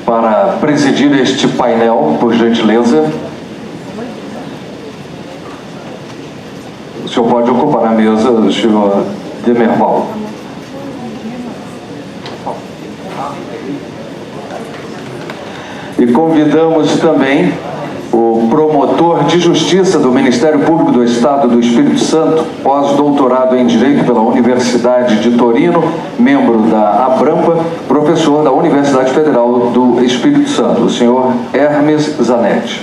para presidir este painel, por gentileza. O senhor pode ocupar a mesa, o senhor Demerval. E convidamos também o promotor de Justiça do Ministério Público do Estado do Espírito Santo, pós-doutorado em Direito pela Universidade de Torino, membro da Abrampa, professor da Universidade Federal do Espírito Santo, o senhor Hermes Zanetti.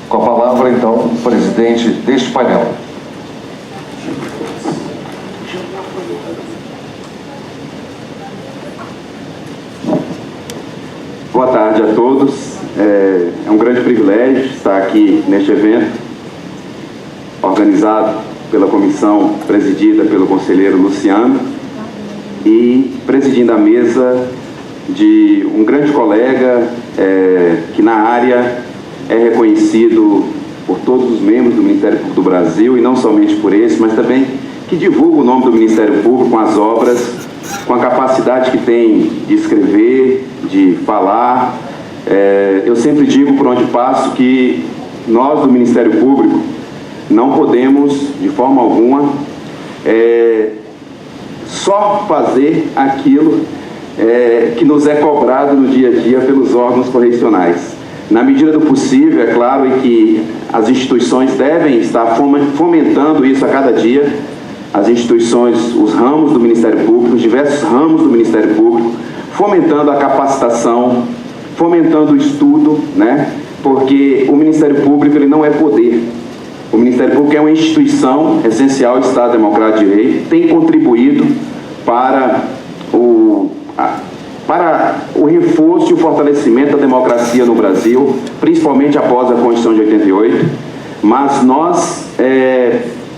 Com a palavra, então, o presidente deste painel. Boa tarde a todos. É um grande privilégio estar aqui neste evento, organizado pela comissão presidida pelo conselheiro Luciano e presidindo a mesa de um grande colega que na área é reconhecido por todos os membros do Ministério Público do Brasil, e não somente por esse, mas também que divulga o nome do Ministério Público com as obras, com a capacidade que tem de escrever, de falar. Eu sempre digo por onde passo que nós do Ministério Público não podemos, de forma alguma, só fazer aquilo que nos é cobrado no dia a dia pelos órgãos correcionais. Na medida do possível, é claro, e que as instituições devem estar fomentando isso a cada dia, as instituições, os ramos do Ministério Público, os diversos ramos do Ministério Público, fomentando a capacitação, fomentando o estudo, né? Porque o Ministério Público ele não é poder. O Ministério Público é uma instituição essencial do Estado Democrático de Direito, tem contribuído para o reforço e o fortalecimento da democracia no Brasil, principalmente após a Constituição de 88, mas nós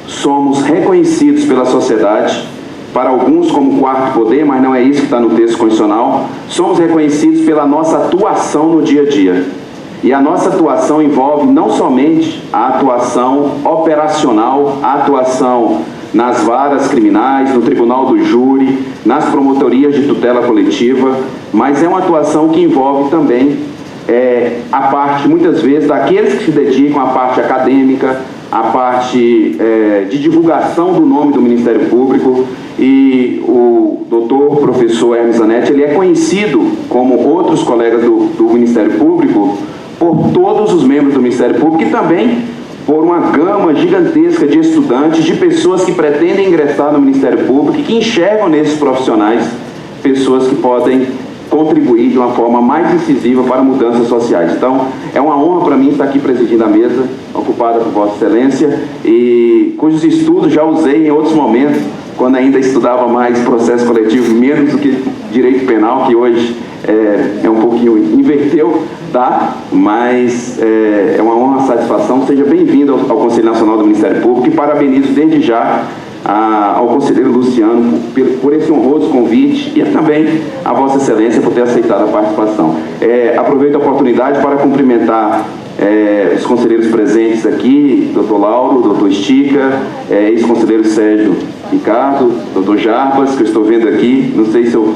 somos reconhecidos pela sociedade, para alguns como quarto poder, mas não é isso que está no texto constitucional. Somos reconhecidos pela nossa atuação no dia a dia. E a nossa atuação envolve não somente a atuação operacional, a atuação nas varas criminais, no tribunal do júri, nas promotorias de tutela coletiva, mas é uma atuação que envolve também a parte, muitas vezes, daqueles que se dedicam à parte acadêmica, a parte de divulgação do nome do Ministério Público. E o doutor professor Hermes Zanetti, ele é conhecido, como outros colegas do Ministério Público, por todos os membros do Ministério Público e também por uma gama gigantesca de estudantes, de pessoas que pretendem ingressar no Ministério Público e que enxergam nesses profissionais pessoas que podem contribuir de uma forma mais incisiva para mudanças sociais. Então, é uma honra para mim estar aqui presidindo a mesa, ocupada por Vossa Excelência, e cujos estudos já usei em outros momentos, quando ainda estudava mais processo coletivo, menos do que direito penal, que hoje é um pouquinho inverteu, tá? Mas é uma honra, uma satisfação. Seja bem-vindo ao Conselho Nacional do Ministério Público e parabenizo desde já ao conselheiro Luciano por esse honroso convite e também a Vossa Excelência por ter aceitado a participação. Aproveito a oportunidade para cumprimentar os conselheiros presentes aqui, doutor Lauro, doutor Estica, ex-conselheiro Sérgio Ricardo, doutor Jarbas, que eu estou vendo aqui, não sei se eu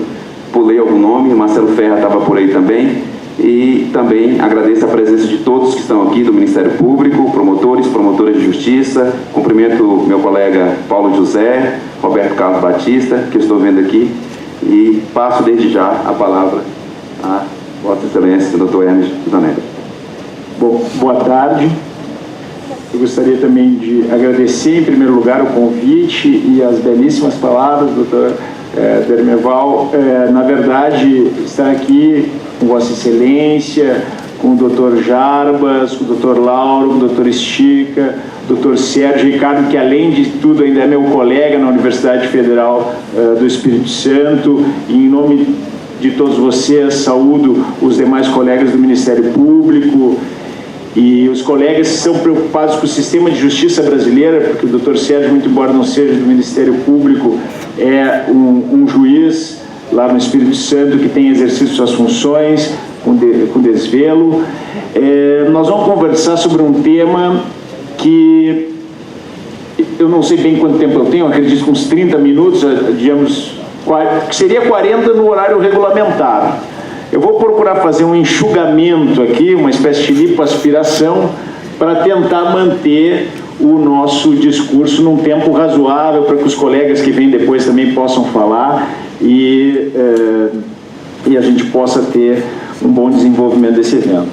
pulei algum nome, Marcelo Ferra estava por aí também, e também agradeço a presença de todos que estão aqui do Ministério Público, promotores, promotoras de justiça, cumprimento meu colega Paulo José, Roberto Carlos Batista, que eu estou vendo aqui, e passo desde já a palavra a Vossa Excelência, doutor Hermes Zanetti. Bom, boa tarde. Eu gostaria também de agradecer, em primeiro lugar, o convite e as belíssimas palavras do doutor Demerval. Na verdade, estar aqui com Vossa Excelência, com o doutor Jarbas, com o doutor Lauro, com o doutor Estica, o doutor Sérgio Ricardo, que além de tudo ainda é meu colega na Universidade Federal do Espírito Santo, e em nome de todos vocês, saúdo os demais colegas do Ministério Público e os colegas que são preocupados com o sistema de justiça brasileira, porque o doutor Sérgio, muito embora não seja do Ministério Público, é um juiz lá no Espírito Santo que tem exercido suas funções com desvelo. Nós vamos conversar sobre um tema que eu não sei bem quanto tempo eu tenho, acredito que uns 30 minutos, digamos, que seria 40 no horário regulamentar. Eu vou procurar fazer um enxugamento aqui, uma espécie de lipoaspiração, para tentar manter o nosso discurso num tempo razoável, para que os colegas que vêm depois também possam falar e a gente possa ter um bom desenvolvimento desse evento.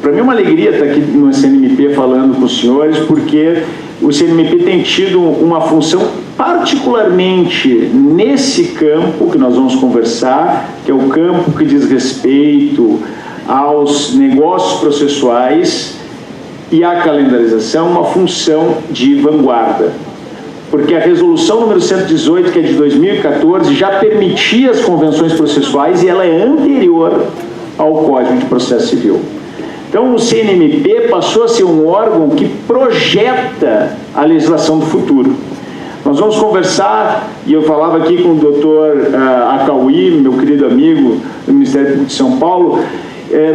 Para mim é uma alegria estar aqui no CNMP falando com os senhores, porque o CNMP tem tido uma função particularmente nesse campo que nós vamos conversar, que é o campo que diz respeito aos negócios processuais e à calendarização, uma função de vanguarda. Porque a resolução número 118, que é de 2014, já permitia as convenções processuais e ela é anterior ao Código de Processo Civil. Então, o CNMP passou a ser um órgão que projeta a legislação do futuro. Nós vamos conversar, e eu falava aqui com o doutor Acauí, meu querido amigo do Ministério Público de São Paulo,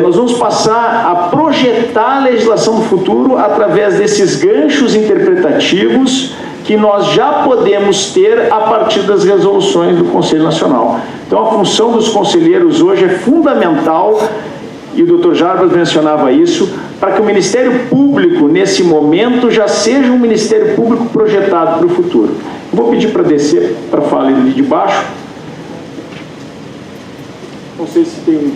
nós vamos passar a projetar a legislação do futuro através desses ganchos interpretativos que nós já podemos ter a partir das resoluções do Conselho Nacional. Então, a função dos conselheiros hoje é fundamental, e o doutor Jarbas mencionava isso, para que o Ministério Público, nesse momento, já seja um Ministério Público projetado para o futuro. Eu vou pedir para descer para a fala ali de baixo. Não sei se tem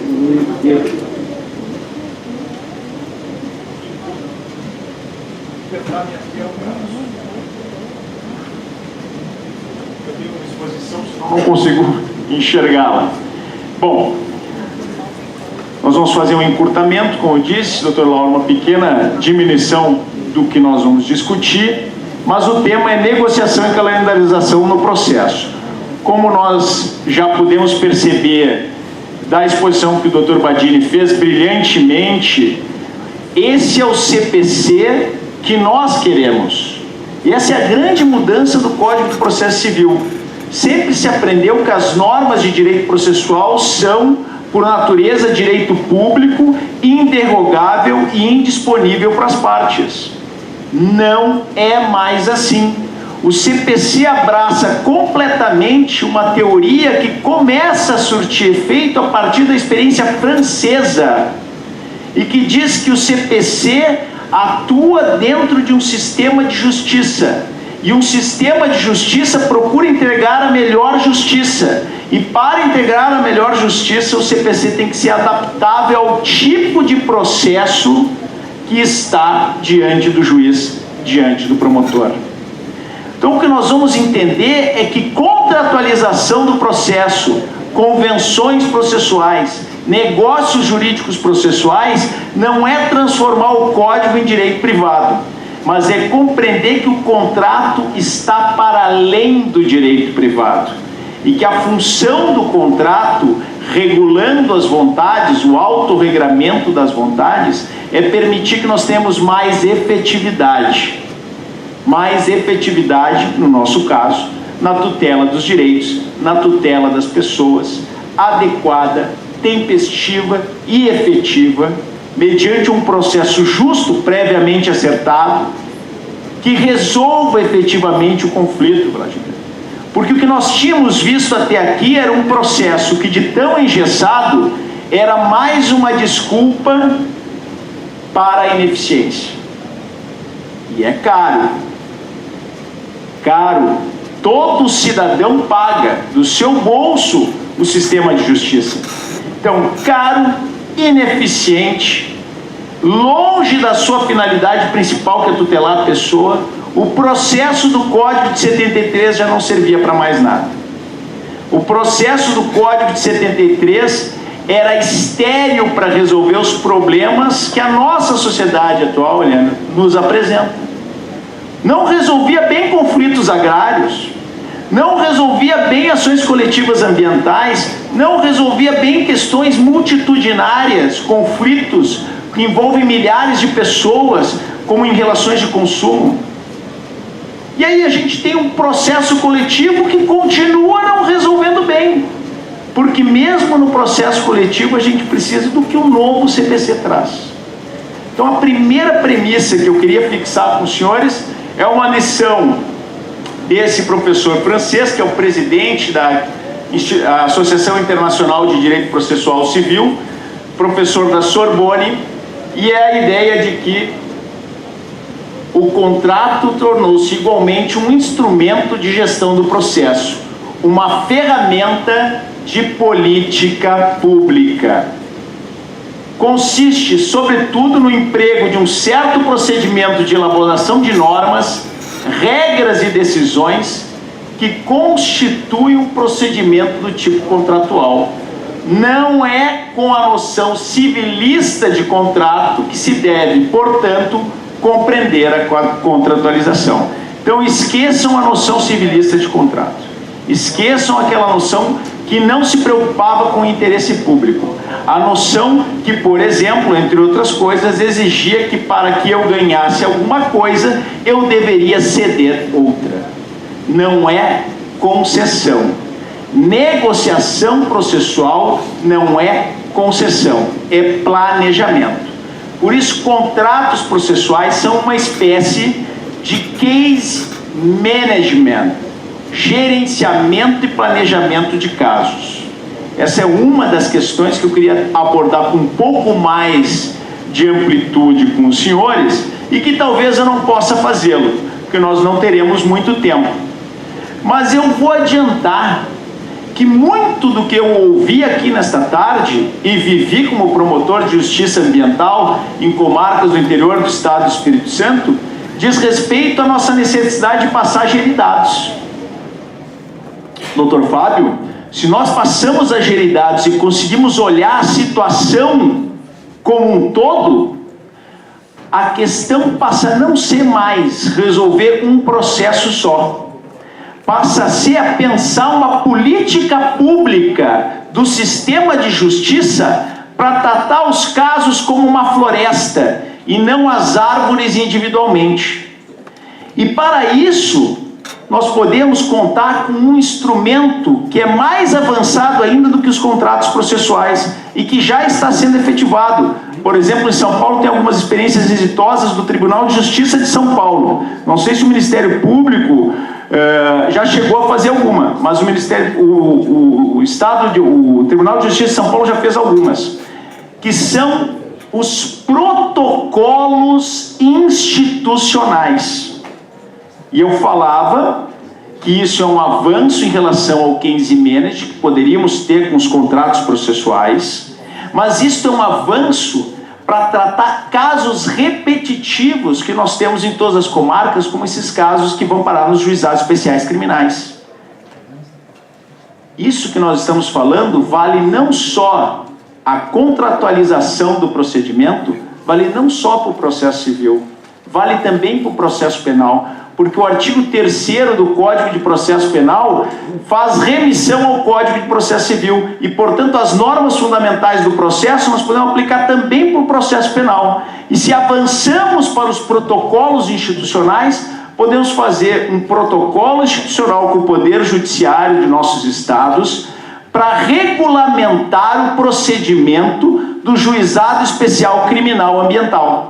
não consigo enxergá-la. Bom, nós vamos fazer um encurtamento, como eu disse, doutor Lauro, uma pequena diminuição do que nós vamos discutir, mas o tema é negociação e calendarização no processo. Como nós já pudemos perceber da exposição que o doutor Badini fez brilhantemente, esse é o CPC que nós queremos. E essa é a grande mudança do Código de Processo Civil. Sempre se aprendeu que as normas de direito processual são, por natureza, direito público, inderrogável e indisponível para as partes. Não é mais assim. O CPC abraça completamente uma teoria que começa a surtir efeito a partir da experiência francesa e que diz que o CPC atua dentro de um sistema de justiça. E um sistema de justiça procura entregar a melhor justiça. E para integrar a melhor justiça, o CPC tem que ser adaptável ao tipo de processo que está diante do juiz, diante do promotor. Então, o que nós vamos entender é que contratualização do processo, convenções processuais, negócios jurídicos processuais, não é transformar o código em direito privado, mas é compreender que o contrato está para além do direito privado e que a função do contrato, regulando as vontades, o autorregramento das vontades, é permitir que nós tenhamos mais efetividade. Mais efetividade, no nosso caso, na tutela dos direitos, na tutela das pessoas, adequada, tempestiva e efetiva, mediante um processo justo, previamente acertado, que resolva efetivamente o conflito, Vladimir. Porque o que nós tínhamos visto até aqui era um processo que, de tão engessado, era mais uma desculpa para a ineficiência. E é caro. Caro. Todo cidadão paga do seu bolso o sistema de justiça. Então, caro, ineficiente, longe da sua finalidade principal, que é tutelar a pessoa, o processo do Código de 73 já não servia para mais nada. O processo do Código de 73 era estéril para resolver os problemas que a nossa sociedade atual, Helena, nos apresenta. Não resolvia bem conflitos agrários, não resolvia bem ações coletivas ambientais, não resolvia bem questões multitudinárias, conflitos que envolvem milhares de pessoas, como em relações de consumo. E aí a gente tem um processo coletivo que continua não resolvendo bem, porque mesmo no processo coletivo a gente precisa do que o novo CPC traz. Então a primeira premissa que eu queria fixar com os senhores é uma lição esse professor francês, que é o presidente da Associação Internacional de Direito Processual Civil, professor da Sorbonne, e é a ideia de que o contrato tornou-se igualmente um instrumento de gestão do processo, uma ferramenta de política pública. Consiste, sobretudo, no emprego de um certo procedimento de elaboração de normas, regras e decisões que constituem um procedimento do tipo contratual. Não é com a noção civilista de contrato que se deve, portanto, compreender a contratualização. Então, esqueçam a noção civilista de contrato. Esqueçam aquela noção que não se preocupava com o interesse público. A noção que, por exemplo, entre outras coisas, exigia que para que eu ganhasse alguma coisa, eu deveria ceder outra. Não é concessão. Negociação processual não é concessão, é planejamento. Por isso, contratos processuais são uma espécie de case management, gerenciamento e planejamento de casos. Essa é uma das questões que eu queria abordar com um pouco mais de amplitude com os senhores e que talvez eu não possa fazê-lo, porque nós não teremos muito tempo. Mas eu vou adiantar que muito do que eu ouvi aqui nesta tarde e vivi como promotor de justiça ambiental em comarcas do interior do estado do Espírito Santo diz respeito à nossa necessidade de passar a gerir dados. Doutor Fábio, se nós passamos a gerir dados e conseguimos olhar a situação como um todo, a questão passa a não ser mais resolver um processo só. Passa a ser a pensar uma política pública do sistema de justiça para tratar os casos como uma floresta e não as árvores individualmente. E para isso, nós podemos contar com um instrumento que é mais avançado ainda do que os contratos processuais e que já está sendo efetivado. Por exemplo, em São Paulo tem algumas experiências exitosas do Tribunal de Justiça de São Paulo. Não sei se o Ministério Público já chegou a fazer alguma, mas o Tribunal de Justiça de São Paulo já fez algumas, que são os protocolos institucionais. E eu falava que isso é um avanço em relação ao case management que poderíamos ter com os contratos processuais, mas isso é um avanço para tratar casos repetitivos que nós temos em todas as comarcas, como esses casos que vão parar nos juizados especiais criminais. Isso que nós estamos falando vale não só a contratualização do procedimento, vale não só para o processo civil, vale também para o processo penal, porque o artigo 3º do Código de Processo Penal faz remissão ao Código de Processo Civil e, portanto, as normas fundamentais do processo nós podemos aplicar também para o processo penal. E se avançamos para os protocolos institucionais, podemos fazer um protocolo institucional com o Poder Judiciário de nossos estados para regulamentar o procedimento do Juizado Especial Criminal Ambiental,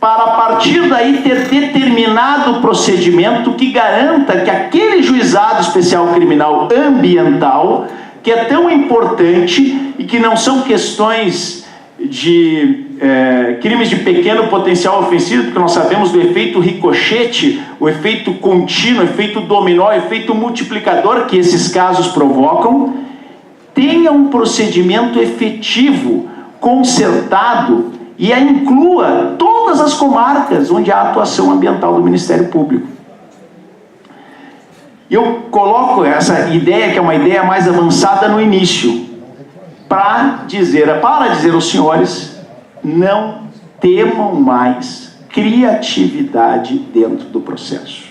para a partir daí ter determinado procedimento que garanta que aquele Juizado Especial Criminal Ambiental, que é tão importante e que não são questões de crimes de pequeno potencial ofensivo, porque nós sabemos do efeito ricochete, o efeito contínuo, o efeito dominó, o efeito multiplicador que esses casos provocam, tenha um procedimento efetivo, concertado, e a inclua todas as comarcas onde há atuação ambiental do Ministério Público. Eu coloco essa ideia, que é uma ideia mais avançada no início, para dizer aos senhores, não temam mais criatividade dentro do processo.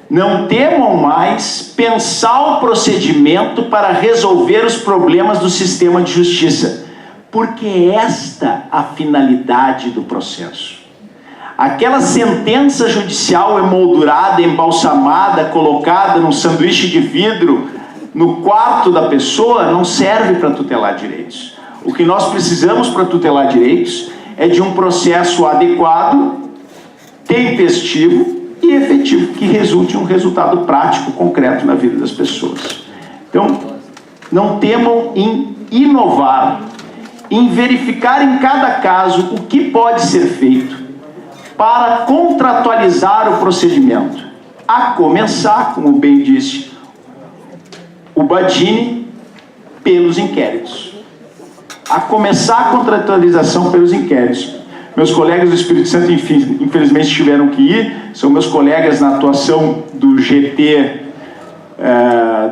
Não temam mais pensar o procedimento para resolver os problemas do sistema de justiça, porque é esta a finalidade do processo. Aquela sentença judicial emoldurada, embalsamada, colocada num sanduíche de vidro no quarto da pessoa não serve para tutelar direitos. O que nós precisamos para tutelar direitos é de um processo adequado, tempestivo e efetivo, que resulte em um resultado prático, concreto na vida das pessoas. Então, não temam em inovar, em verificar em cada caso o que pode ser feito para contratualizar o procedimento, a começar, como bem disse o Badini, pelos inquéritos. A começar a contratualização pelos inquéritos. Meus colegas do Espírito Santo, infelizmente, tiveram que ir, são meus colegas na atuação do GT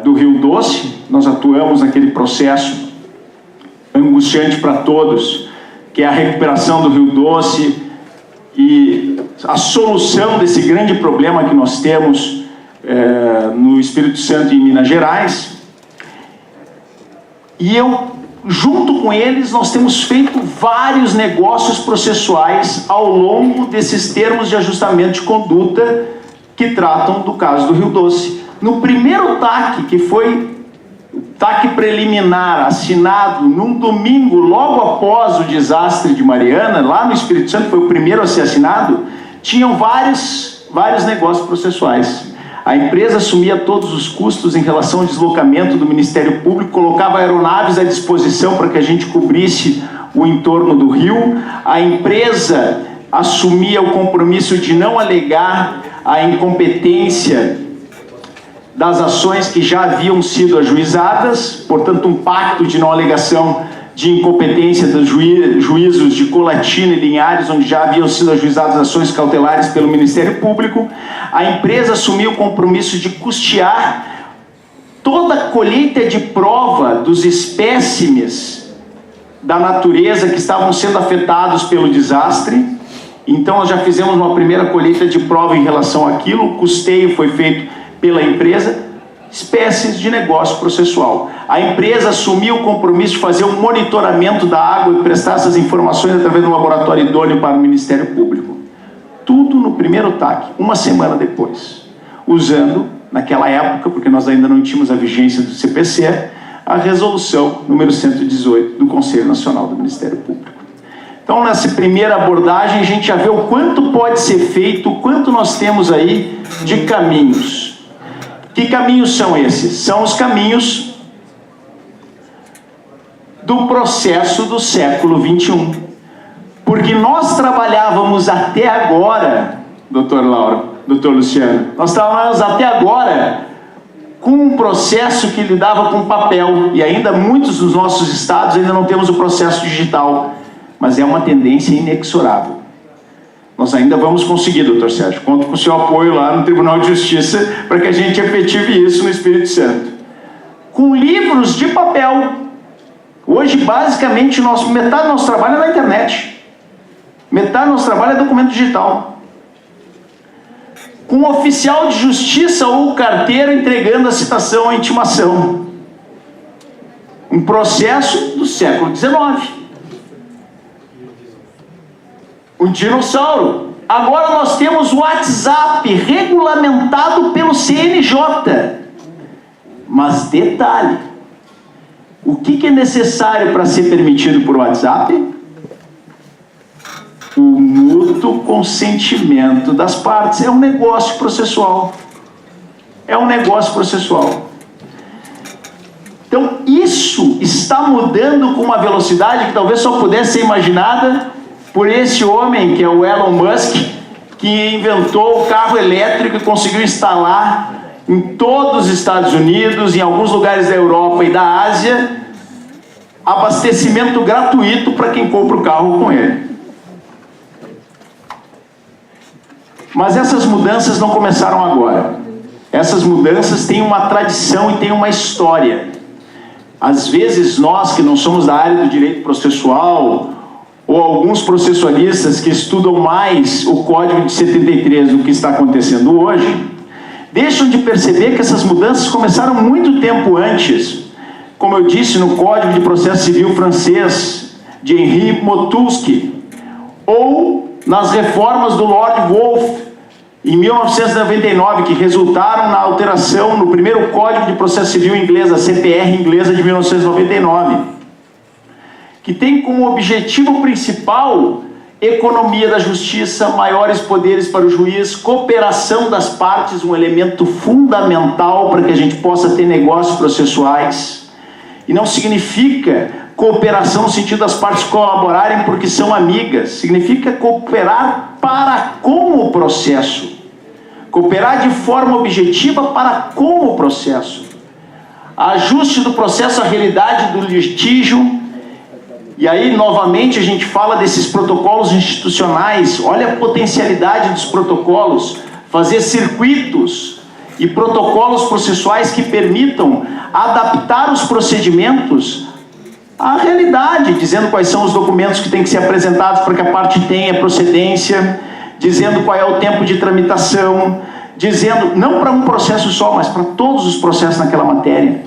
do Rio Doce. Nós atuamos naquele processo angustiante para todos, que é a recuperação do Rio Doce e a solução desse grande problema que nós temos no Espírito Santo e em Minas Gerais. E junto com eles, nós temos feito vários negócios processuais ao longo desses termos de ajustamento de conduta que tratam do caso do Rio Doce. No primeiro TAC, que foi o TAC preliminar, assinado num domingo, logo após o desastre de Mariana, lá no Espírito Santo, foi o primeiro a ser assinado, tinham vários negócios processuais. A empresa assumia todos os custos em relação ao deslocamento do Ministério Público, colocava aeronaves à disposição para que a gente cobrisse o entorno do rio. A empresa assumia o compromisso de não alegar a incompetência das ações que já haviam sido ajuizadas, portanto um pacto de não alegação de incompetência dos juízos de Colatina e Linhares, onde já haviam sido ajuizadas ações cautelares pelo Ministério Público. A empresa assumiu o compromisso de custear toda a colheita de prova dos espécimes da natureza que estavam sendo afetados pelo desastre. Então nós já fizemos uma primeira colheita de prova em relação àquilo, o custeio foi feito pela empresa, espécies de negócio processual. A empresa assumiu o compromisso de fazer um monitoramento da água e prestar essas informações através de um laboratório idôneo para o Ministério Público. Tudo no primeiro TAC, uma semana depois, usando, naquela época, porque nós ainda não tínhamos a vigência do CPC, a resolução número 118 do Conselho Nacional do Ministério Público. Então, nessa primeira abordagem, a gente já vê o quanto pode ser feito, o quanto nós temos aí de caminhos. Que caminhos são esses? São os caminhos do processo do século XXI. Porque nós trabalhávamos até agora, doutor Lauro, doutor Luciano, nós trabalhávamos até agora com um processo que lidava com papel, e ainda muitos dos nossos estados ainda não temos o processo digital, mas é uma tendência inexorável. Nós ainda vamos conseguir, doutor Sérgio. Conto com o seu apoio lá no Tribunal de Justiça para que a gente efetive isso no Espírito Santo. Com livros de papel. Hoje, basicamente, metade do nosso trabalho é na internet. Metade do nosso trabalho é documento digital. Com um oficial de justiça ou carteiro entregando a citação à intimação. Um processo do século XIX. Um dinossauro. Agora nós temos o WhatsApp regulamentado pelo CNJ. Mas detalhe, o que é necessário para ser permitido por WhatsApp? O mútuo consentimento das partes. É um negócio processual. É um negócio processual. Então isso está mudando com uma velocidade que talvez só pudesse ser imaginada por esse homem, que é o Elon Musk, que inventou o carro elétrico e conseguiu instalar em todos os Estados Unidos, em alguns lugares da Europa e da Ásia, abastecimento gratuito para quem compra o carro com ele. Mas essas mudanças não começaram agora. Essas mudanças têm uma tradição e têm uma história. Às vezes nós, que não somos da área do direito processual, ou alguns processualistas que estudam mais o Código de 73 do que está acontecendo hoje, deixam de perceber que essas mudanças começaram muito tempo antes. Como eu disse, no Código de Processo Civil francês, de Henri Motusque, ou nas reformas do Lord Wolf, em 1999, que resultaram na alteração no primeiro Código de Processo Civil inglês, a CPR inglesa de 1999, que tem como objetivo principal economia da justiça, maiores poderes para o juiz, cooperação das partes, um elemento fundamental para que a gente possa ter negócios processuais. E não significa cooperação no sentido das partes colaborarem porque são amigas, significa cooperar para com o processo, cooperar de forma objetiva para com o processo. Ajuste do processo à realidade do litígio. E aí, novamente, a gente fala desses protocolos institucionais. Olha a potencialidade dos protocolos. Fazer circuitos e protocolos processuais que permitam adaptar os procedimentos à realidade, dizendo quais são os documentos que têm que ser apresentados para que a parte tenha procedência, dizendo qual é o tempo de tramitação, dizendo, não para um processo só, mas para todos os processos naquela matéria,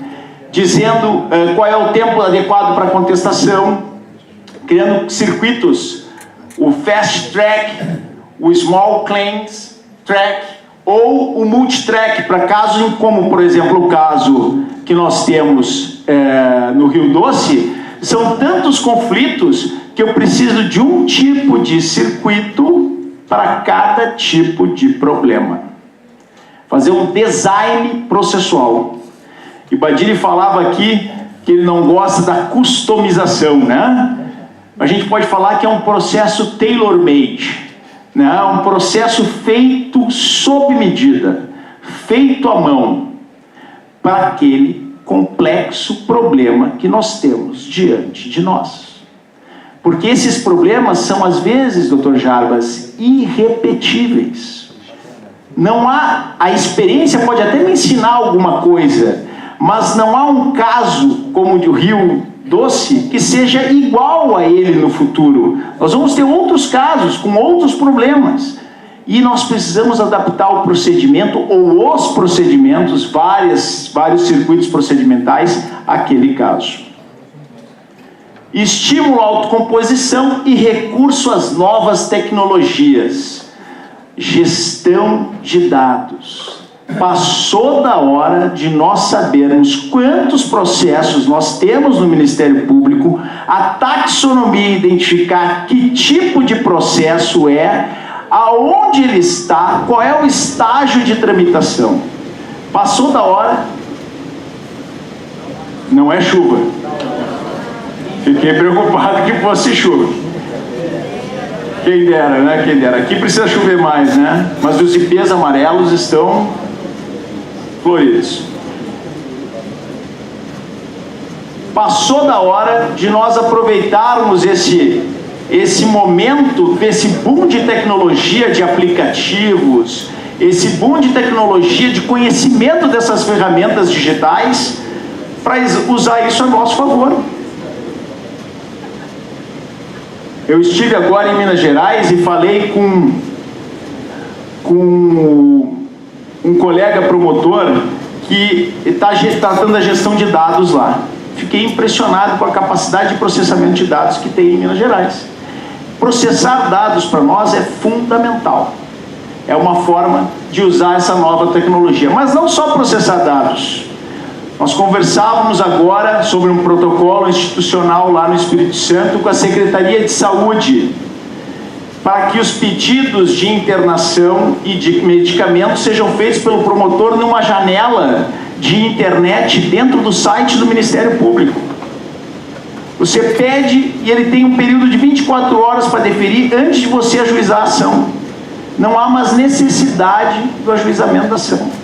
dizendo qual é o tempo adequado para contestação, criando circuitos, o fast track, o small claims track ou o multi-track para casos como, por exemplo, o caso que nós temos no Rio Doce. São tantos conflitos que eu preciso de um tipo de circuito para cada tipo de problema. Fazer um design processual. E Badilli falava aqui que ele não gosta da customização, né? A gente pode falar que é um processo tailor-made, né? Um processo feito sob medida, feito à mão, para aquele complexo problema que nós temos diante de nós. Porque esses problemas são, às vezes, Dr. Jarbas, irrepetíveis. Não há, a experiência pode até me ensinar alguma coisa, mas não há um caso como o do Rio Doce que seja igual a ele no futuro. Nós vamos ter outros casos com outros problemas e nós precisamos adaptar o procedimento ou os procedimentos, vários circuitos procedimentais àquele caso. Estímulo à autocomposição e recurso às novas tecnologias. Gestão de dados. Passou da hora de nós sabermos quantos processos nós temos no Ministério Público, a taxonomia, identificar que tipo de processo é, aonde ele está, qual é o estágio de tramitação. Passou da hora. Não é chuva. Fiquei preocupado que fosse chuva. Quem dera, né? Quem dera. Aqui precisa chover mais, né? Mas os ipês amarelos estão floridos. Passou da hora de nós aproveitarmos esse momento, esse boom de tecnologia de aplicativos, esse boom de tecnologia de conhecimento dessas ferramentas digitais para usar isso a nosso favor. Eu estive agora em Minas Gerais e falei com um colega promotor que está tratando a gestão de dados lá. Fiquei impressionado com a capacidade de processamento de dados que tem em Minas Gerais. Processar dados para nós é fundamental. É uma forma de usar essa nova tecnologia. Mas não só processar dados. Nós conversávamos agora sobre um protocolo institucional lá no Espírito Santo com a Secretaria de Saúde, para que os pedidos de internação e de medicamentos sejam feitos pelo promotor numa janela de internet dentro do site do Ministério Público. Você pede e ele tem um período de 24 horas para deferir antes de você ajuizar a ação. Não há mais necessidade do ajuizamento da ação.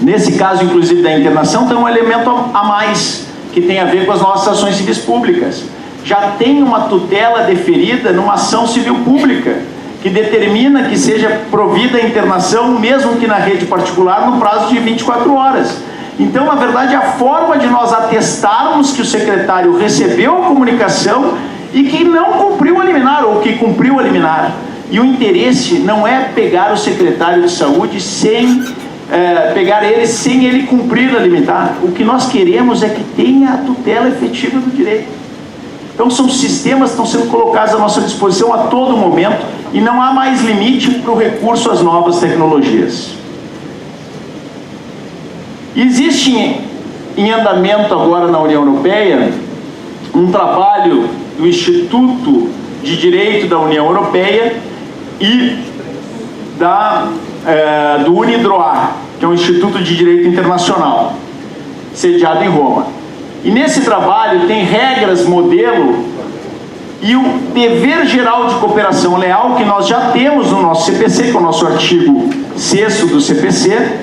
Nesse caso, inclusive, da internação, tem um elemento a mais, que tem a ver com as nossas ações civis públicas. Já tem uma tutela deferida numa ação civil pública, que determina que seja provida a internação, mesmo que na rede particular, no prazo de 24 horas. Então, na verdade, a forma de nós atestarmos que o secretário recebeu a comunicação e que não cumpriu a liminar, ou que cumpriu a liminar. E o interesse não é pegar o secretário de saúde sem ele cumprir a liminar. O que nós queremos é que tenha a tutela efetiva do direito. Então são sistemas que estão sendo colocados à nossa disposição a todo momento e não há mais limite para o recurso às novas tecnologias. Existe em andamento agora na União Europeia um trabalho do Instituto de Direito da União Europeia e do UNIDROIT, que é um Instituto de Direito Internacional, sediado em Roma. E nesse trabalho tem regras, modelo e o dever geral de cooperação leal que nós já temos no nosso CPC, que é o nosso artigo 6º do CPC,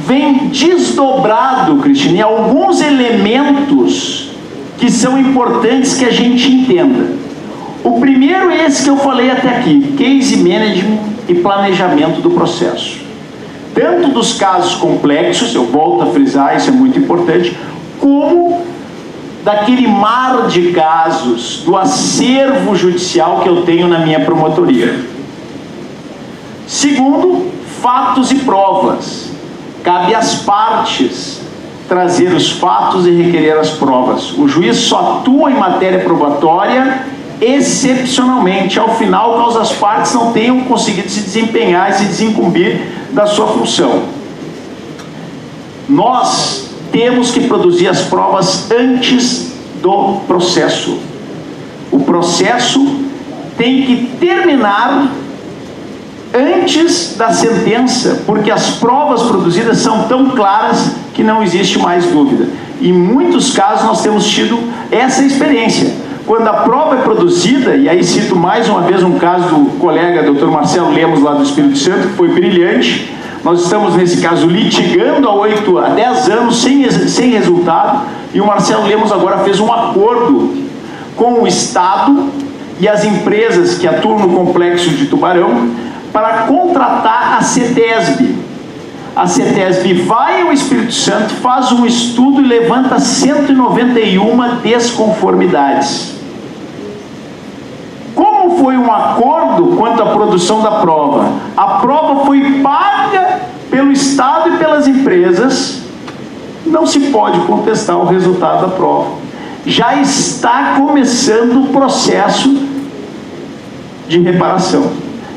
vem desdobrado, Cristina, em alguns elementos que são importantes que a gente entenda. O primeiro é esse que eu falei até aqui, case management e planejamento do processo. Tanto dos casos complexos, eu volto a frisar, isso é muito importante, como daquele mar de casos, do acervo judicial que eu tenho na minha promotoria. Segundo, fatos e provas. Cabe às partes trazer os fatos e requerer as provas. O juiz só atua em matéria probatória excepcionalmente, ao final, caso as partes não tenham conseguido se desempenhar e se desincumbir da sua função. Nós temos que produzir as provas antes do processo. O processo tem que terminar antes da sentença, porque as provas produzidas são tão claras que não existe mais dúvida. Em muitos casos nós temos tido essa experiência. Quando a prova é produzida, e aí cito mais uma vez um caso do colega Dr. Marcelo Lemos, lá do Espírito Santo, que foi brilhante. Nós estamos, nesse caso, litigando há 10 anos sem resultado, e o Marcelo Lemos agora fez um acordo com o Estado e as empresas que atuam no complexo de Tubarão para contratar a CETESB. A CETESB vai ao Espírito Santo, faz um estudo e levanta 191 desconformidades. Como foi um acordo quanto à produção da prova? A prova foi paga pelo Estado e pelas empresas, não se pode contestar o resultado da prova. Já está começando o processo de reparação.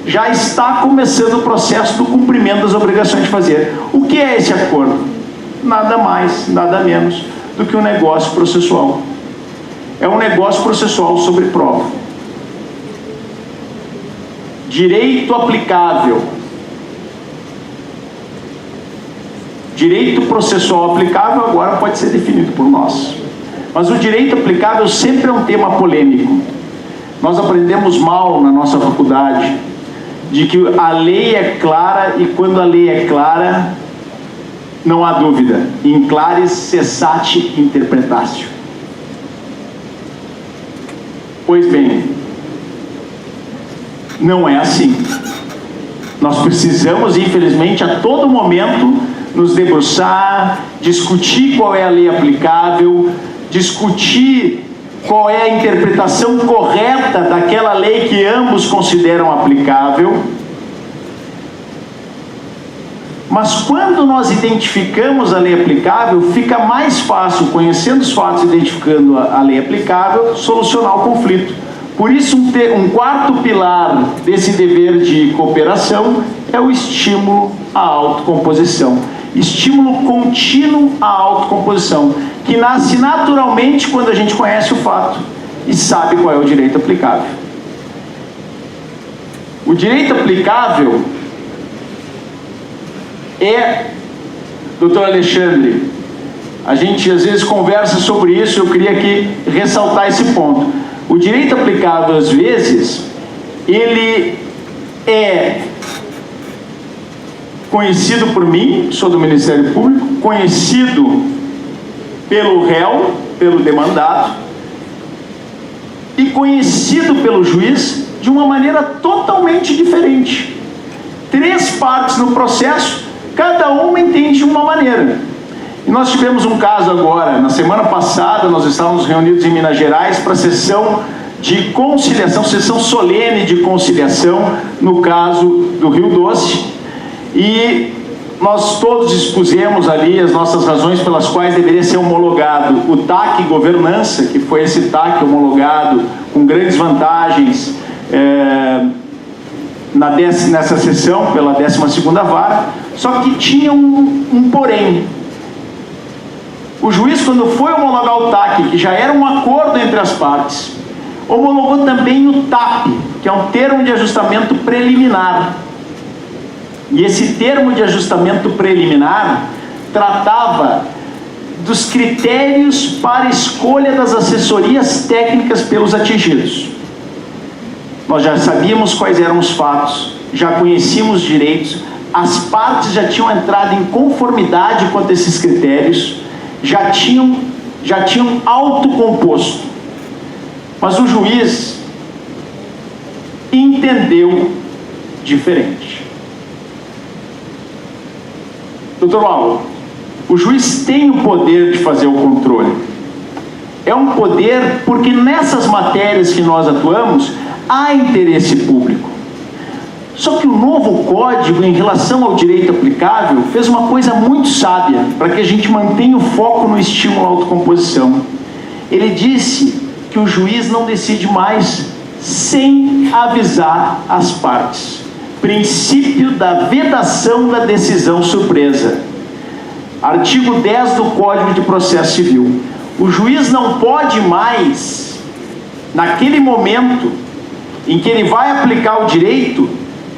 Já está começando o processo do cumprimento das obrigações de fazer. O que é esse acordo? Nada mais, nada menos do que um negócio processual. É um negócio processual sobre prova. Direito aplicável. Direito processual aplicável agora pode ser definido por nós. Mas o direito aplicável sempre é um tema polêmico. Nós aprendemos mal na nossa faculdade de que a lei é clara e quando a lei é clara, não há dúvida. In claris cessate interpretatio. Pois bem, não é assim. Nós precisamos, infelizmente, a todo momento nos debruçar, discutir qual é a lei aplicável, discutir qual é a interpretação correta daquela lei que ambos consideram aplicável. Mas quando nós identificamos a lei aplicável, fica mais fácil, conhecendo os fatos e identificando a lei aplicável, solucionar o conflito. Por isso, um quarto pilar desse dever de cooperação é o estímulo à autocomposição. Estímulo contínuo à autocomposição, que nasce naturalmente quando a gente conhece o fato e sabe qual é o direito aplicável. O direito aplicável doutor Alexandre, a gente às vezes conversa sobre isso, eu queria aqui ressaltar esse ponto. O direito aplicável, às vezes, ele é conhecido por mim, sou do Ministério Público, conhecido pelo réu, pelo demandado, e conhecido pelo juiz de uma maneira totalmente diferente. 3 partes no processo, cada uma entende de uma maneira. E nós tivemos um caso agora, na semana passada, nós estávamos reunidos em Minas Gerais para a sessão de conciliação, sessão solene de conciliação, no caso do Rio Doce, e nós todos expusemos ali as nossas razões pelas quais deveria ser homologado o TAC Governança, que foi esse TAC homologado com grandes vantagens nessa sessão, pela 12ª Vara, só que tinha um porém. O juiz, quando foi homologar o TAC, que já era um acordo entre as partes, Homologou também o TAP, que é um termo de ajustamento preliminar. E esse termo de ajustamento preliminar tratava dos critérios para a escolha das assessorias técnicas pelos atingidos. Nós já sabíamos quais eram os fatos, já conhecíamos os direitos, as partes já tinham entrado em conformidade quanto a esses critérios, já tinham autocomposto. Mas o juiz entendeu diferente. Doutor Mauro, o juiz tem o poder de fazer o controle. É um poder porque nessas matérias que nós atuamos, há interesse público. Só que o novo código, em relação ao direito aplicável, fez uma coisa muito sábia, para que a gente mantenha o foco no estímulo à autocomposição. Ele disse que o juiz não decide mais sem avisar as partes. Princípio da vedação da decisão surpresa. Artigo 10 do Código de Processo Civil. O juiz não pode mais, naquele momento em que ele vai aplicar o direito,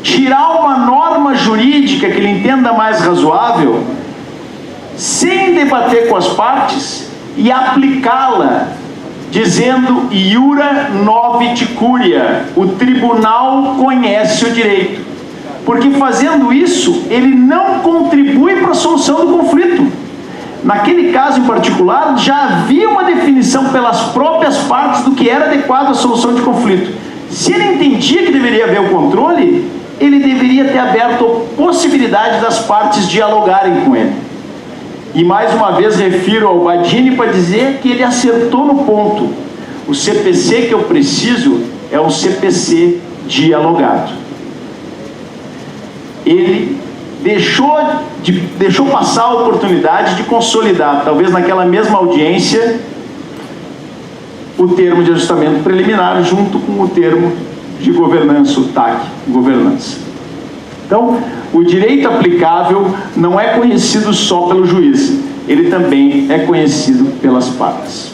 tirar uma norma jurídica que ele entenda mais razoável, sem debater com as partes, e aplicá-la, dizendo iura novit curia, o tribunal conhece o direito. Porque fazendo isso, ele não contribui para a solução do conflito. Naquele caso em particular, já havia uma definição pelas próprias partes do que era adequado à solução de conflito. Se ele entendia que deveria haver o controle, ele deveria ter aberto a possibilidade das partes dialogarem com ele. E mais uma vez refiro ao Badini para dizer que ele acertou no ponto. O CPC que eu preciso é um CPC dialogado. Ele deixou passar a oportunidade de consolidar, talvez naquela mesma audiência, o termo de ajustamento preliminar junto com o termo de governança, o TAC, governança. Então, o direito aplicável não é conhecido só pelo juiz, ele também é conhecido pelas partes.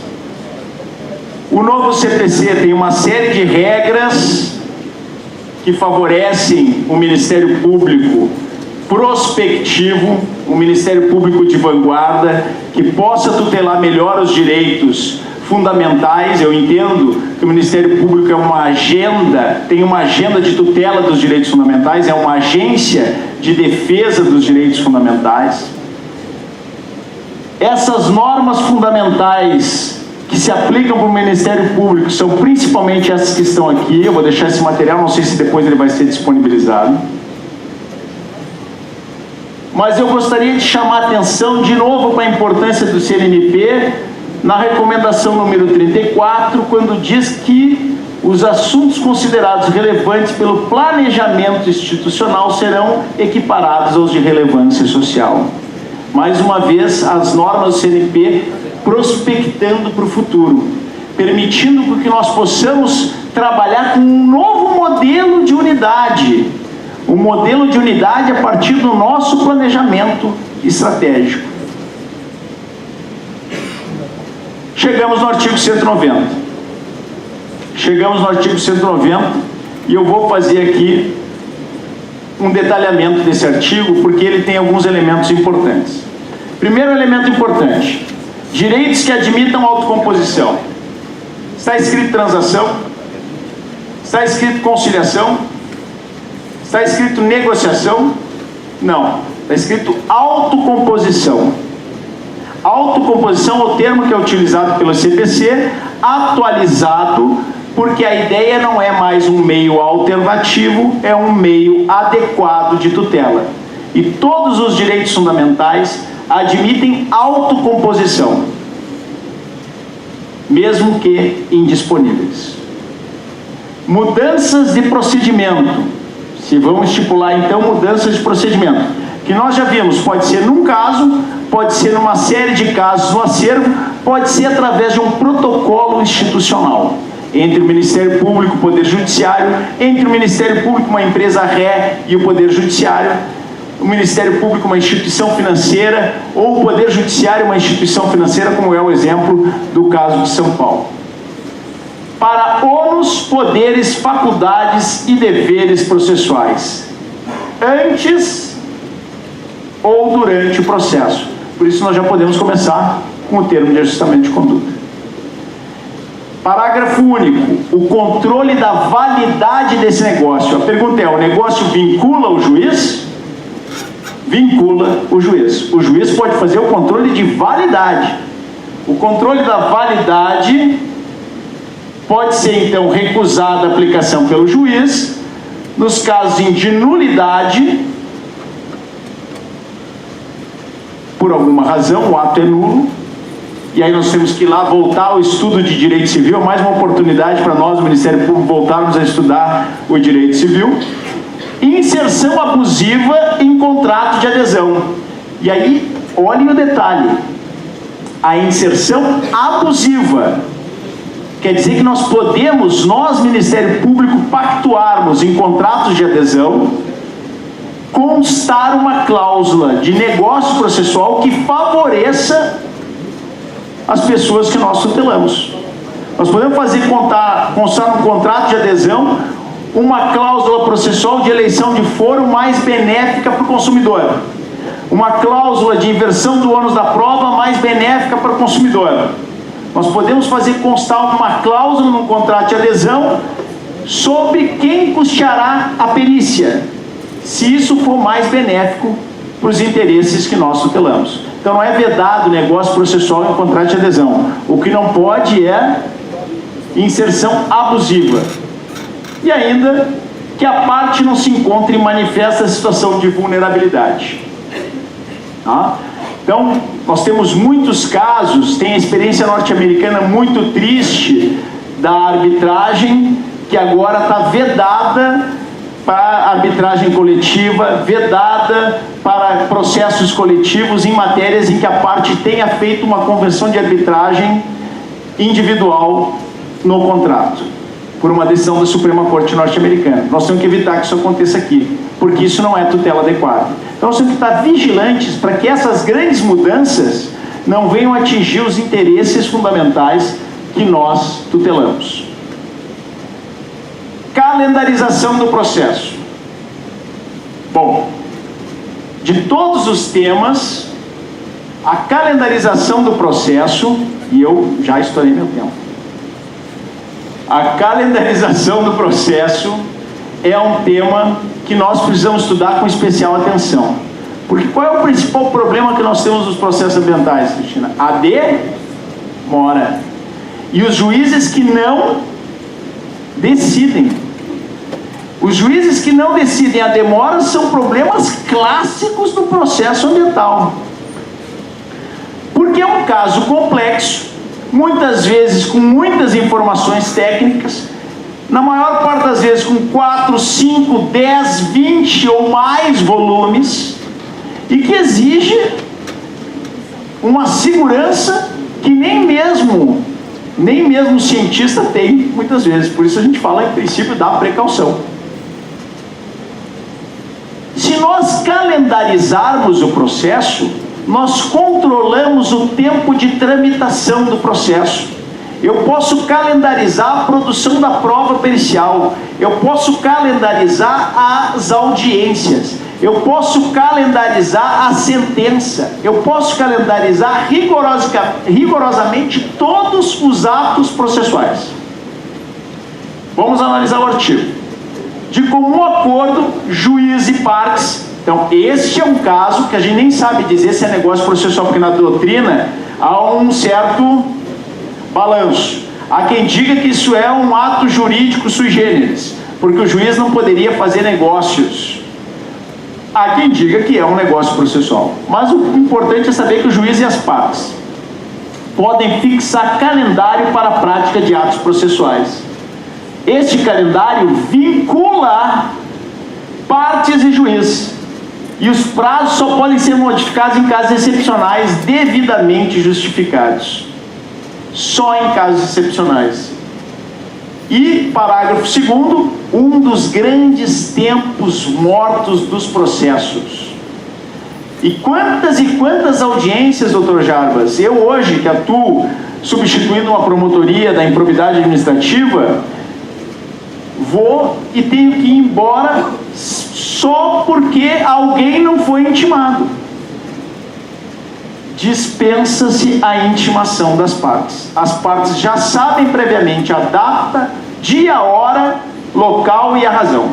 O novo CPC tem uma série de regras que favorecem o Ministério Público prospectivo, o Ministério Público de vanguarda, que possa tutelar melhor os direitos fundamentais. Eu entendo que o Ministério Público é uma agenda, tem uma agenda de tutela dos direitos fundamentais, é uma agência de defesa dos direitos fundamentais. Essas normas fundamentais que se aplicam para o Ministério Público são principalmente essas que estão aqui. Eu vou deixar esse material, não sei se depois ele vai ser disponibilizado. Mas eu gostaria de chamar a atenção de novo para a importância do CNMP na recomendação número 34, quando diz que os assuntos considerados relevantes pelo planejamento institucional serão equiparados aos de relevância social. Mais uma vez, as normas do CNMP prospectando para o futuro, permitindo que nós possamos trabalhar com um novo modelo de unidade, um modelo de unidade a partir do nosso planejamento estratégico. Chegamos no artigo 190. Chegamos no artigo 190 e eu vou fazer aqui um detalhamento desse artigo, porque ele tem alguns elementos importantes. Primeiro elemento importante: direitos que admitam autocomposição. Está escrito transação? Está escrito conciliação? Está escrito negociação? Não. Está escrito autocomposição. Autocomposição é o termo que é utilizado pelo CPC, atualizado, porque a ideia não é mais um meio alternativo, é um meio adequado de tutela. E todos os direitos fundamentais admitem autocomposição, mesmo que indisponíveis. Mudanças de procedimento. Se vamos estipular então mudanças de procedimento, que nós já vimos, pode ser num caso, pode ser numa série de casos no acervo, pode ser através de um protocolo institucional entre o Ministério Público e o Poder Judiciário, entre o Ministério Público, uma empresa ré, e o Poder Judiciário, o Ministério Público, uma instituição financeira, ou o Poder Judiciário, uma instituição financeira, como é o exemplo do caso de São Paulo. para ônus, poderes, faculdades e deveres processuais, antes ou durante o processo. Por isso nós já podemos começar com o termo de ajustamento de conduta. Parágrafo único. O controle da validade desse negócio. A pergunta é: o negócio vincula o juiz? Vincula o juiz. O juiz pode fazer o controle de validade. O controle da validade pode ser, então, recusada a aplicação pelo juiz nos casos de nulidade. Por alguma razão, o ato é nulo. E aí nós temos que ir lá voltar ao estudo de direito civil, mais uma oportunidade para nós, o Ministério Público, voltarmos a estudar o direito civil. Inserção abusiva em contrato de adesão. E aí, olhem o detalhe. A inserção abusiva quer dizer que nós podemos, nós, Ministério Público, pactuarmos em contratos de adesão, constar uma cláusula de negócio processual que favoreça as pessoas que nós tutelamos. Nós podemos fazer constar no contrato de adesão uma cláusula processual de eleição de foro mais benéfica para o consumidor, uma cláusula de inversão do ônus da prova mais benéfica para o consumidor. Nós podemos fazer constar uma cláusula no contrato de adesão sobre quem custeará a perícia, se isso for mais benéfico para os interesses que nós tutelamos. Então não é vedado o negócio processual em contrato de adesão. O que não pode é inserção abusiva. E ainda que a parte não se encontre em manifesta situação de vulnerabilidade. Tá? Então, nós temos muitos casos, tem a experiência norte-americana muito triste da arbitragem, que agora está vedada para arbitragem coletiva, vedada para processos coletivos em matérias em que a parte tenha feito uma convenção de arbitragem individual no contrato, por uma decisão da Suprema Corte norte-americana. Nós temos que evitar que isso aconteça aqui, porque isso não é tutela adequada. Então nós temos que estar vigilantes para que essas grandes mudanças não venham atingir os interesses fundamentais que nós tutelamos. Calendarização do processo. Bom, de todos os temas, a calendarização do processo, e eu já estourei meu tempo, a calendarização do processo é um tema que nós precisamos estudar com especial atenção. Porque qual é o principal problema que nós temos nos processos ambientais, Cristina? A demora. E os juízes que não decidem. Os juízes que não decidem a demora são problemas clássicos do processo ambiental. Porque é um caso complexo, muitas vezes com muitas informações técnicas, na maior parte das vezes com 4, 5, 10, 20 ou mais volumes, e que exige uma segurança que nem mesmo o cientista tem muitas vezes. Por isso a gente fala em princípio da precaução. Se nós calendarizarmos o processo, nós controlamos o tempo de tramitação do processo. Eu posso calendarizar a produção da prova pericial, eu posso calendarizar as audiências, eu posso calendarizar a sentença, eu posso calendarizar rigorosamente todos os atos processuais. Vamos analisar o artigo. De comum acordo, juiz e partes. Então, este é um caso que a gente nem sabe dizer se é negócio processual, porque na doutrina há um certo balanço. Há quem diga que isso é um ato jurídico sui generis, porque o juiz não poderia fazer negócios. Há quem diga que é um negócio processual. Mas o importante é saber que o juiz e as partes podem fixar calendário para a prática de atos processuais. Este calendário vincula partes e juiz. E os prazos só podem ser modificados em casos excepcionais devidamente justificados. Só em casos excepcionais. E, parágrafo 2º, um dos grandes tempos mortos dos processos. E quantas audiências, doutor Jarbas, eu hoje que atuo substituindo uma promotoria da improbidade administrativa, vou e tenho que ir embora só porque alguém não foi intimado. Dispensa-se a intimação das partes. As partes já sabem previamente a data, dia, hora, local e a razão.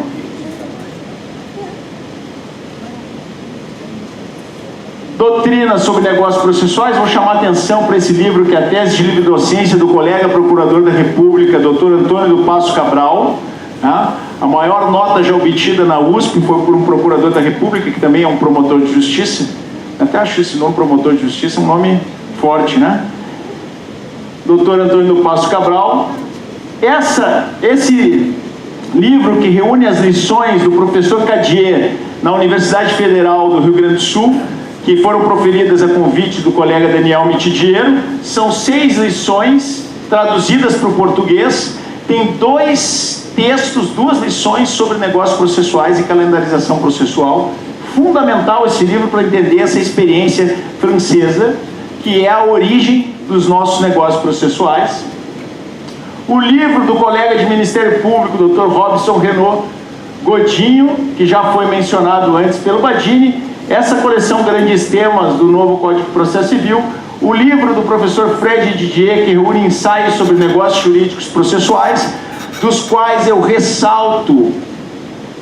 Doutrina sobre negócios processuais, vou chamar atenção para esse livro, que é a tese de livre docência do colega procurador da República, Dr. Antônio do Passo Cabral. A maior nota já obtida na USP foi por um procurador da República, que também é um promotor de justiça. Até acho esse nome, promotor de justiça, um nome forte, né? Dr. Antônio do Passo Cabral. Esse livro, que reúne as lições do professor Cadier na Universidade Federal do Rio Grande do Sul, que foram proferidas a convite do colega Daniel Mitidiero, são 6 lições traduzidas para o português. Tem 2 textos, 2 lições sobre negócios processuais e calendarização processual. Fundamental esse livro para entender essa experiência francesa, que é a origem dos nossos negócios processuais. O livro do colega de Ministério Público, Dr. Robson Renaud Godinho, que já foi mencionado antes pelo Badini. Essa coleção Grandes Temas do novo Código de Processo Civil. O livro do professor Fred Didier, que reúne ensaios sobre negócios jurídicos processuais, dos quais eu ressalto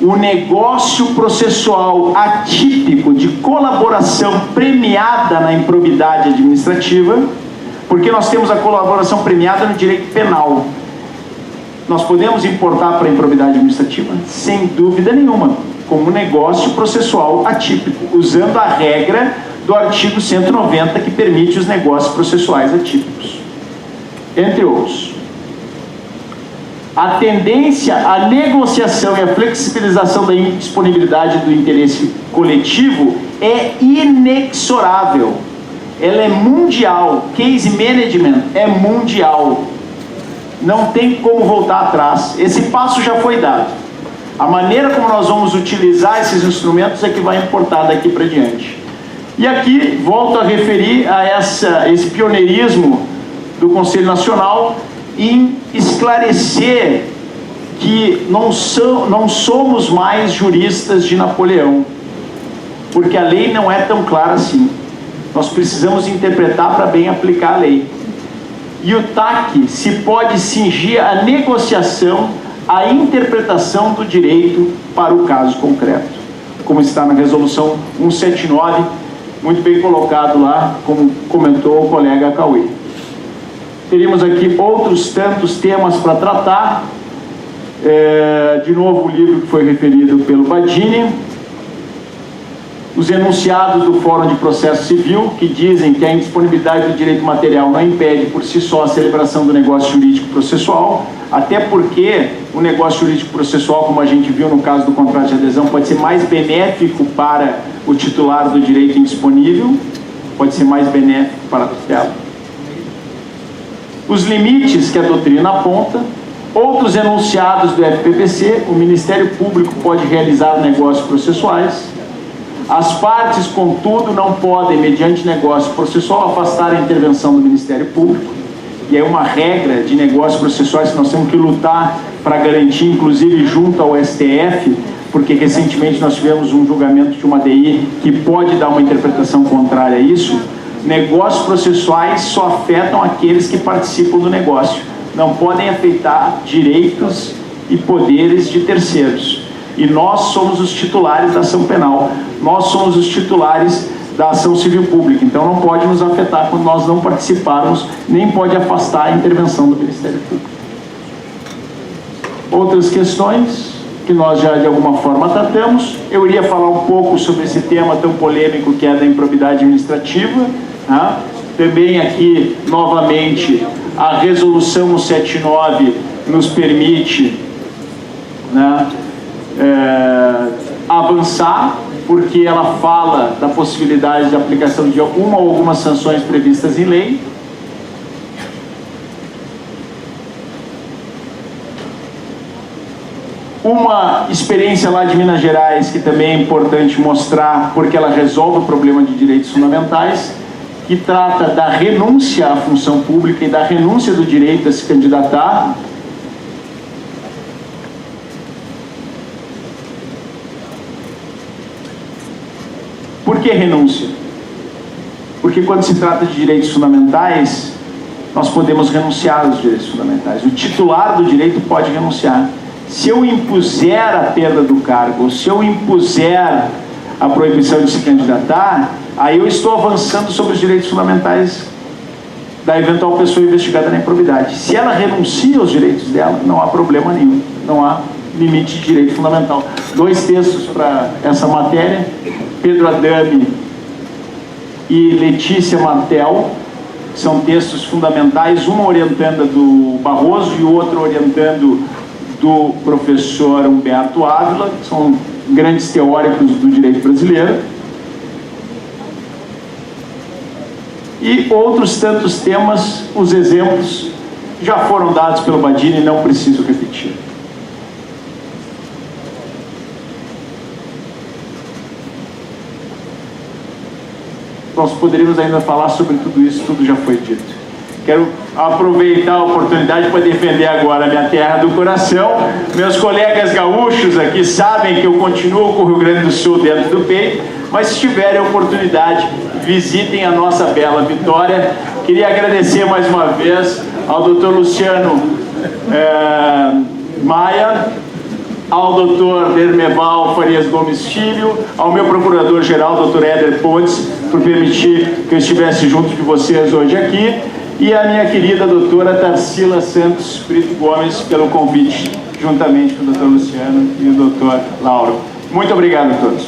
o negócio processual atípico de colaboração premiada na improbidade administrativa, porque nós temos a colaboração premiada no direito penal. Nós podemos importar para a improbidade administrativa? Sem dúvida nenhuma, como negócio processual atípico, usando a regra do artigo 190, que permite os negócios processuais atípicos, entre outros. A tendência à negociação e à flexibilização da indisponibilidade do interesse coletivo é inexorável. Ela é mundial. Case management é mundial. Não tem como voltar atrás. Esse passo já foi dado. A maneira como nós vamos utilizar esses instrumentos é que vai importar daqui para diante. E aqui volto a referir a esse pioneirismo do Conselho Nacional em esclarecer que não somos mais juristas de Napoleão, porque a lei não é tão clara assim. Nós precisamos interpretar para bem aplicar a lei. E o TAC se pode cingir à negociação, à interpretação do direito para o caso concreto, como está na resolução 179, muito bem colocado lá, como comentou o colega Cauê. Teríamos aqui outros tantos temas para tratar. De novo, o livro que foi referido pelo Badini. Os enunciados do Fórum de Processo Civil, que dizem que a indisponibilidade do direito material não impede por si só a celebração do negócio jurídico processual, até porque o negócio jurídico processual, como a gente viu no caso do contrato de adesão, pode ser mais benéfico para o titular do direito indisponível, pode ser mais benéfico para a tutela. Os limites que a doutrina aponta. Outros enunciados do FPPC: o Ministério Público pode realizar negócios processuais. As partes, contudo, não podem, mediante negócio processual, afastar a intervenção do Ministério Público. E é uma regra de negócios processuais que nós temos que lutar para garantir, inclusive junto ao STF, porque recentemente nós tivemos um julgamento de uma DI que pode dar uma interpretação contrária a isso. Negócios processuais só afetam aqueles que participam do negócio, não podem afetar direitos e poderes de terceiros. E nós somos os titulares da ação penal, nós somos os titulares da ação civil pública, então não pode nos afetar quando nós não participarmos, nem pode afastar a intervenção do Ministério Público. Outras questões que nós já de alguma forma tratamos. Eu iria falar um pouco sobre esse tema tão polêmico que é da improbidade administrativa, né? Também aqui, novamente, a resolução 179 nos permite, né, avançar, porque ela fala da possibilidade de aplicação de uma ou algumas sanções previstas em lei. Uma experiência lá de Minas Gerais, que também é importante mostrar, porque ela resolve o problema de direitos fundamentais, que trata da renúncia à função pública e da renúncia do direito a se candidatar. Por que renúncia? Porque quando se trata de direitos fundamentais, nós podemos renunciar aos direitos fundamentais. O titular do direito pode renunciar. Se eu impuser a perda do cargo, ou se eu impuser a proibição de se candidatar, aí eu estou avançando sobre os direitos fundamentais da eventual pessoa investigada na improbidade. Se ela renuncia aos direitos dela, não há problema nenhum, não há limite de direito fundamental. 2 textos para essa matéria, Pedro Adame e Letícia Martel, são textos fundamentais, uma orientando do Barroso e o outro orientando do professor Humberto Ávila, que são grandes teóricos do direito brasileiro. E outros tantos temas, os exemplos já foram dados pelo Badini e não preciso repetir. Nós poderíamos ainda falar sobre tudo isso, tudo já foi dito. Quero aproveitar a oportunidade para defender agora a minha terra do coração. Meus colegas gaúchos aqui sabem que eu continuo com o Rio Grande do Sul dentro do peito, mas se tiverem a oportunidade, visitem a nossa bela Vitória. Queria agradecer mais uma vez ao Dr. Luciano Maia, ao Dr. Dermeval Farias Gomes Filho, ao meu procurador-geral, Dr. Éder Pontes, por permitir que eu estivesse junto de vocês hoje aqui, e a minha querida doutora Tarsila Santos Brito Gomes pelo convite, juntamente com o Dr. Luciano e o Dr. Lauro. Muito obrigado a todos.